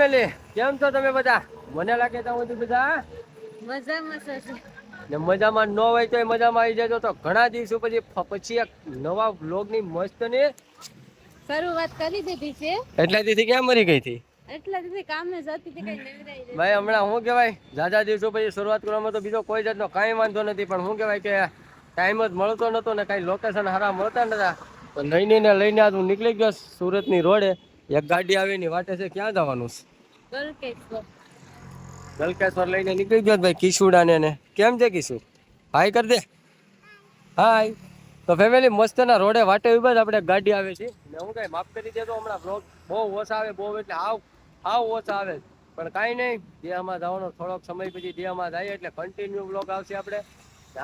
Family કેમ છો તમે બધા? મને લાગે તો બધા મજામાં છે. ને મજામાં ન હોય તો મજામાં આવી જજો. તો ઘણા દિવસો પછી એક નવા વ્લોગની મસ્ત ને શરૂઆત કરી દીધી છે. એટલા દીધી ક્યાં મરી ગઈ હતી? એટલા દીધી કામે જતી હતી, કઈ નવરાઈ ભાઈ નથી. હમણાં હું કેવાય જાજા દિવસો પછી શરૂઆત કરવામાં તો બીજો કોઈ જાતનો કાંઈ વાંધો નથી, પણ હું કેવાય કે ટાઈમ જ મળતો નતો ને કઈ લોકેશન હારા મળતા નતા. તો નૈની ને લઈને હું નીકળી ગયો સુરતની રોડે. એક ગાડી આવીની વાટે છે. ક્યાં જવાનું છે? ગલકેશ્વર. ગલકેશ્વર લઈને નીકળી ગયો ભાઈ કિશુડા ને. કેમ છે કિશુ? હાય કર દે. હાય. તો ફેમિલી મસ્ત ના રોડે વાટે ઉભા આપણે ગાડી આવે છે ને હું કઈ માફ કરી દેતો. હમણાં બ્લોગ બહુ ઓછા આવે, બહુ એટલે હાવ ઓછા આવે, પણ કાંઈ નહીં. દિયામાં જવાનો થોડોક સમય પછી દિયામાં જાય એટલે કન્ટિન્યુ બ્લોગ આવશે.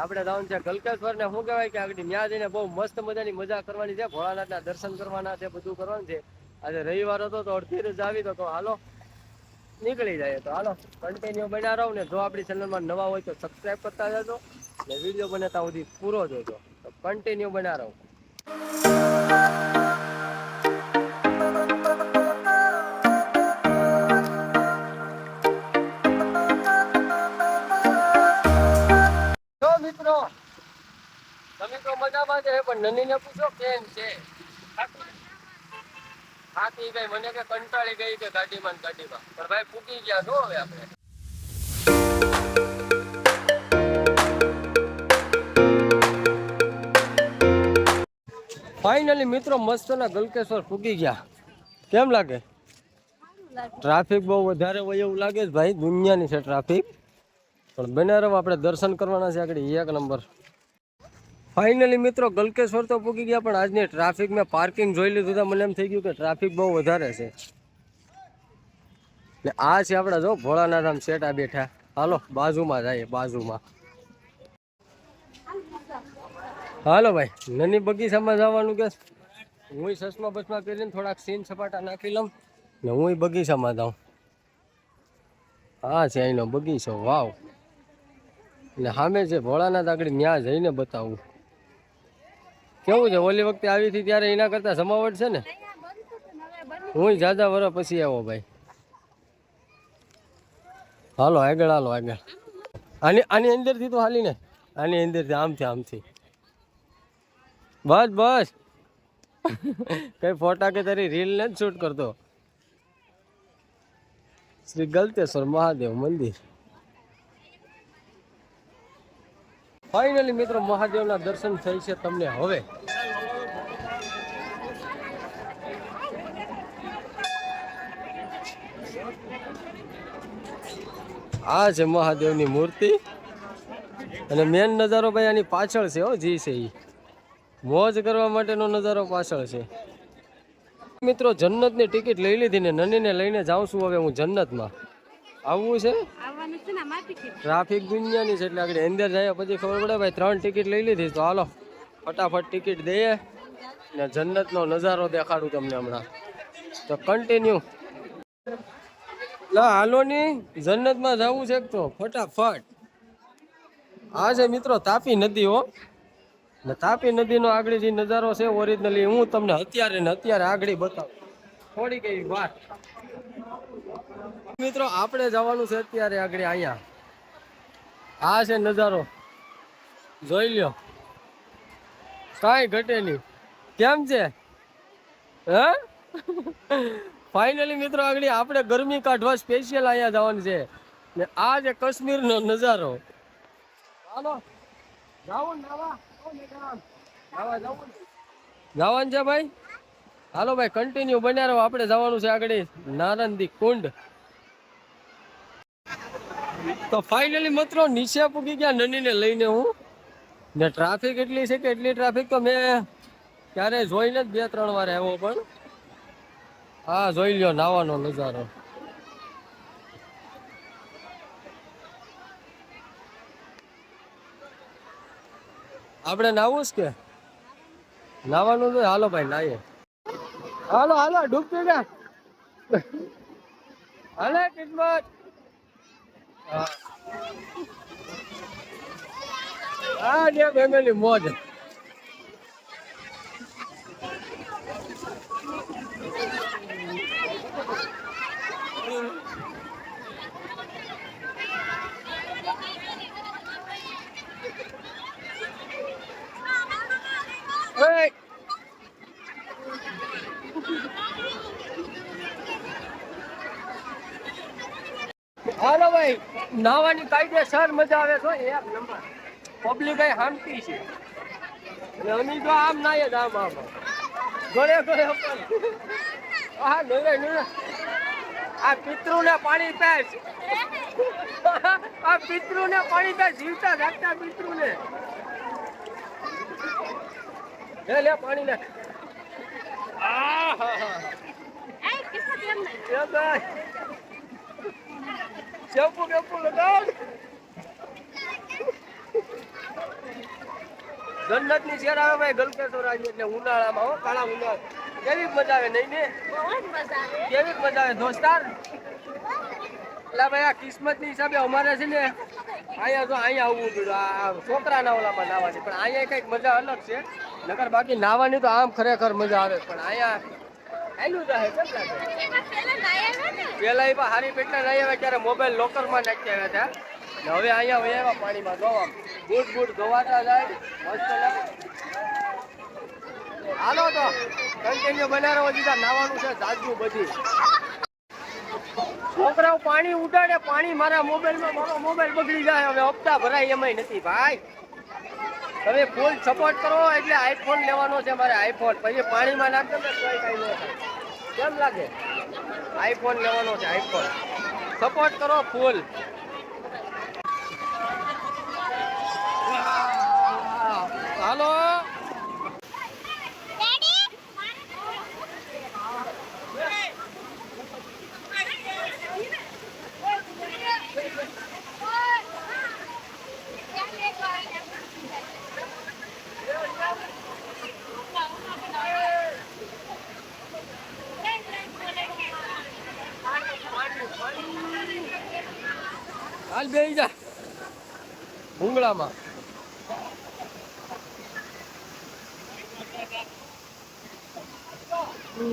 આપણે જવાનું છે ગલકેશ્વર ને શું કહેવાય કે આગળ ત્યાં જઈને બહુ મસ્ત મજાની મજા કરવાની છે. ભોળાનાથના દર્શન કરવાના છે, બધું કરવાનું છે. આજે રવિવાર હતો તો અડધી જ આવી તો હાલો નીકળી જાય. તો હાલો કન્ટિન્યુ બન્યા રહો ને. જો આપણી ચેનલમાં નવા હોય તો સબસ્ક્રાઈબ કરતા જજો ને વિડીયો બને સુધી પૂરો જોજો. તો કન્ટિન્યુ બન્યા રહો. મિત્રો તમે તો મજામાં છે, પણ નનીને પૂછો કેમ છે? થાકી ગઈ, મને કે કંટાળી ગઈ કે ગાડીમાં પણ ભાઈ ફૂકી ગયા છો. હવે આપણે ફાઇનલી મિત્રો મસ્ત ના ગલકેશ્વર ફૂકી ગયા. કેમ લાગે? ટ્રાફિક બહુ વધારે હોય એવું લાગે છે ભાઈ. દુનિયાની છે ટ્રાફિક, પણ બને રહો આપણે દર્શન કરવાના છે આગળ એક નંબર. ફાઇનલી મિત્રો ગલકેશ્વર તો પૂકી ગયા, પણ આજની ટ્રાફિક મેં પાર્કિંગ જોઈ લીધું તો મને એમ થઈ ગયું કે ટ્રાફિક બહુ વધારે છે. ને આ છે આપણા જો ભોળાનાથ આમ શેઠા બેઠા. હાલો બાજુમાં જાય, બાજુમાં. હાલો ભાઈ નની બગીચામાં જવાનું કે હું ચશ્મા બસમાં પહેરીને થોડાક સીન સપાટા નાખી લઉં ને હું બગીચામાં જાઉં. હા છે અહીંનો બગીચો. વાવ. ને સામે છે ભોળાનાથ આગળ ન્યા જઈને બતાવું કેવું છે. ઓલી વખતે આવી હતી ત્યારે એના કરતા જમાવટ છે ને. હું જાજા વર્ષ પછી આવો ભાઈ. હાલો આગળ, હાલો આગળ. આની અંદરથી તો હાલી ને, આની અંદરથી આમથી બસ કઈ ફોટા કે તારી રીલ ને જ શૂટ કરતો. શ્રી ગલતેશ્વર મહાદેવ મંદિર. ફાઇનલી મિત્રો મહાદેવના દર્શન થઈ છે તમને હવે. આ છે મહાદેવની મૂર્તિ અને મેન નજારો ભાઈ આની પાછળ છે. હો જી છે ઈ મોજ કરવા માટેનો નજારો પાછળ છે. મિત્રો જન્નતની ટિકિટ લઈ લીધી ને નનીને લઈને જાઉં છું હવે હું જન્નતમાં. આવવું છે? ટ્રાફિક દુનિયાની છે એટલે આગળ અંદર જાય પછી ખબર પડે ભાઈ. 3 ટિકિટ લઈ લીધી તો હાલો ફટાફટ ટિકિટ દઈએ ને જન્નતનો નજારો દેખાડું તમને હમણાં. તો કન્ટિન્યુ હાલો ની જન્નતમાં જવું છે તો ફટાફટ. આ છે મિત્રો તાપી નદી. હો ને તાપી નદીનો આગળ જે નજારો છે ઓરિજિનલી હું તમને અત્યારે આગળ બતાવું. થોડી કઈ વાત મિત્રો આપણે જવાનું છે અત્યારે આગળ. અહીંયા આ છે નજારો જોઈ લ્યો. કાંઈ ઘટે નહીં. કેમ છે? ફાઇનલી મિત્રો આગળ આપણે ગરમી કાઢવા સ્પેશિયલ અહીંયા જવાનું છે ને આ છે કાશ્મીરનો નજારો. હાલો જવાનું છે ભાઈ. હાલો ભાઈ કન્ટિન્યુ બન્યા રહો. આપણે જવાનું છે આગળ નારંદી કુંડ. તો ફાઇનલી મિત્રો નીચે પૂગી ગયા નનીને લઈને હું ને. ટ્રાફિક એટલી છે કે એટલી ટ્રાફિક તો મેં ક્યારે જોઈને જ 2-3 વાર આવ્યો. પણ હા જોઈ લ્યો નાવાનો નજારો. આપણે નાવું છે કે નાવાનું છે? હાલો ભાઈ નાઈએ. હાલો ડૂબતી ગયા. હાલે કિસ્મત. હા જે ફેમિલી મોજ. ઓય હાલો ભાઈ નાવાની કાયદેસર મજા આવે તો એક નંબર પબ્લિક હામતી છે અને અમે તો આમ નાય જ આમ ગળે ગળે હા નોરે આ પિતૃને પાણી પીશ આ પિતૃને પાણી પીશ જીવતા જાગતા પિતૃને લે પાણી લે શેમ્પુ બેમ્પુ લગાવ જન્નત ની શેર આવે ભાઈ ગલકેશ્વર આજે એટલે ઉનાળામાં હો કાળા ઉનાળા કેવી મજા આવે નહીં ને કેવી મજા આવે દોસ્તાર એટલે ભાઈ આ કિસ્મત ની હિસાબે અમારે છે ને અહીંયા જો અહીંયા આવવું પડ્યું આ છોકરાના ઓલામાં નાવાની પણ અહીંયા કઈક મજા અલગ છે નકર બાકી નાવાની તો આમ ખરેખર મજા આવે પણ અહીંયા આયલું જાય કેમ લાગે પેલા એમાં હારી પેટના નહીં આવે ત્યારે મોબાઈલ લોકરમાં નાખી આવ્યા હતા હવે અહીંયા વયા પાણીમાં ધોવા બૂટ બૂટ ધોવાતા જાય મસ્ત લાગે હાલો તો કન્ટિન્યુ બનાવો દીધા નાવાનું છે જાજુ બધી છોકરાઓ પાણી ઉડાડે પાણી મારા મોબાઈલમાં મારો મોબાઈલ બગડી જાય હવે હપ્તા ભરાય એમાંય નથી ભાઈ તમે ફૂલ સપોર્ટ કરો એટલે આઈફોન લેવાનો છે મારે આઈફોન પછી પાણીમાં નાખજો ને કોઈ કઈ ન થાય કેમ લાગે આઈફોન લેવાનો છે આઈફોન સપોર્ટ કરો ફૂલ હાલો હાલ બેસી જા ભૂંગળામાં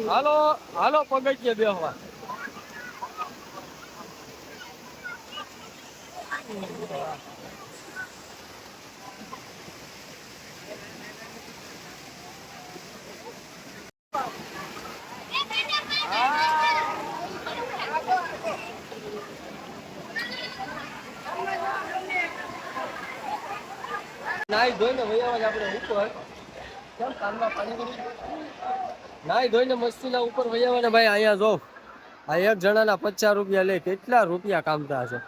હાલો હાલો પગથિયે બેસવા નાઈ ધોઈને વૈયાવા જ આપણે ઉપર કેમ કાનમાં પાણી કરી નાઈ ધોઈને મસ્તીના ઉપર વૈયાવા ને ભાઈ અહીંયા જો આ એક જણાના 50 રૂપિયા લે કેટલા રૂપિયા કામતા હશે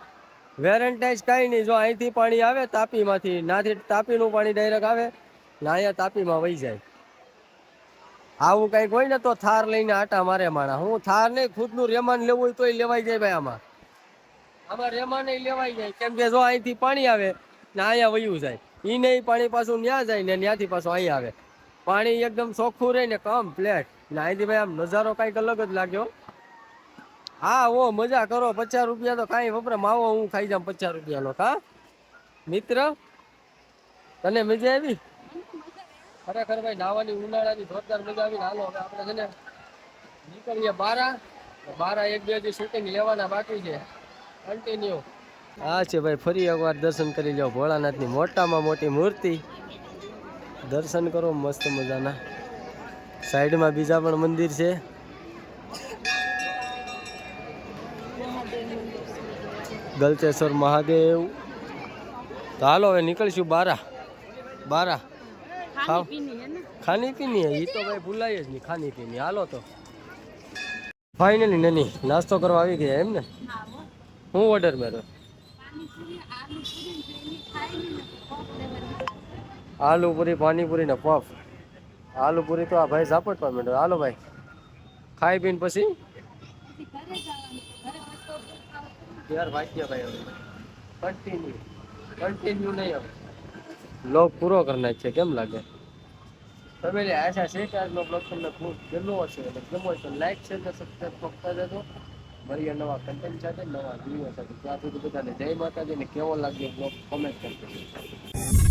વેરેન્ટાઇઝ કાંઈ નહીં જો અહીંથી પાણી આવે તાપીમાંથી નાથી તાપીનું પાણી ડાયરેક્ટ આવે ને અહીંયા તાપીમાં વહી જાય આવું કંઈક હોય ને તો થાર લઈને આટા મારે માણા હું થાર નહીં ખુદનું રેમાન લેવું હોય તોય લેવાઈ જાય ભાઈ આમાં રેમાન લેવાઈ જાય કેમ કે જો અહીંથી પાણી આવે ને અહીંયા વયું જાય ઈ નહીં પાણી પાછું ન્યા જાય ને ત્યાંથી પાછું અહીંયા આવે પાણી એકદમ ચોખ્ખું રહે ને કમ્પ્લેટ ને અહીંથી ભાઈ આમ નજારો કંઈક અલગ જ લાગ્યો હા ઓ મજા કરો 50 રૂપિયા તો કાંઈ વપરાય માવો હું ખાઈ જામ 50 રૂપિયાનો કા મિત્ર તને મજા આવી ખરેખર ભાઈ નાવાની ઉનાળાની જોરદાર મજા આવી હાલો હવે આપણે છે ને નીકળીએ 12 એક બે દી શૂટિંગ લેવાના બાકી છે કન્ટિન્યુ હા છે ભાઈ ફરી એકવાર દર્શન કરી લો ભોળાનાથની મોટામાં મોટી મૂર્તિ દર્શન કરો મસ્ત મજાના સાઈડમાં બીજા પણ મંદિર છે ગલતેશ્વર મહાદેવ તો હાલો હવે નીકળીશું 12 ખાની પીની એ તો ભાઈ ભૂલાય જ નહીં ખાની પીની હાલો તો ફાઇનલી નની નાસ્તો કરવા આવી ગયા એમ ને હું ઓર્ડર મેળવ્યો આલુ પૂરી પાણીપુરી ને પફ આલુ પૂરી તો આ ભાઈ ઝાપટવા માંડ્યો હાલો ભાઈ ખાઈ પીને પછી યાર વાગ્યા ભાઈ હવે કન્ટિન્યુ નહીં હવે બ્લોગ પૂરો કરનાર છે કેમ લાગે ફેમિલી આશા છે કે આજનો બ્લોગ તમને ખૂબ ગમ્યો હશે એટલે ગમો તો લાઈક છે તો સબસ્ક્રાઈબ કરતા જજો મળીએ નવા કન્ટેન્ટ સાથે નવા વિડીયો સાથે ત્યાં સુધી બધાને જય માતાજી ને કેવો લાગ્યો બ્લોગ કોમેન્ટ કરજો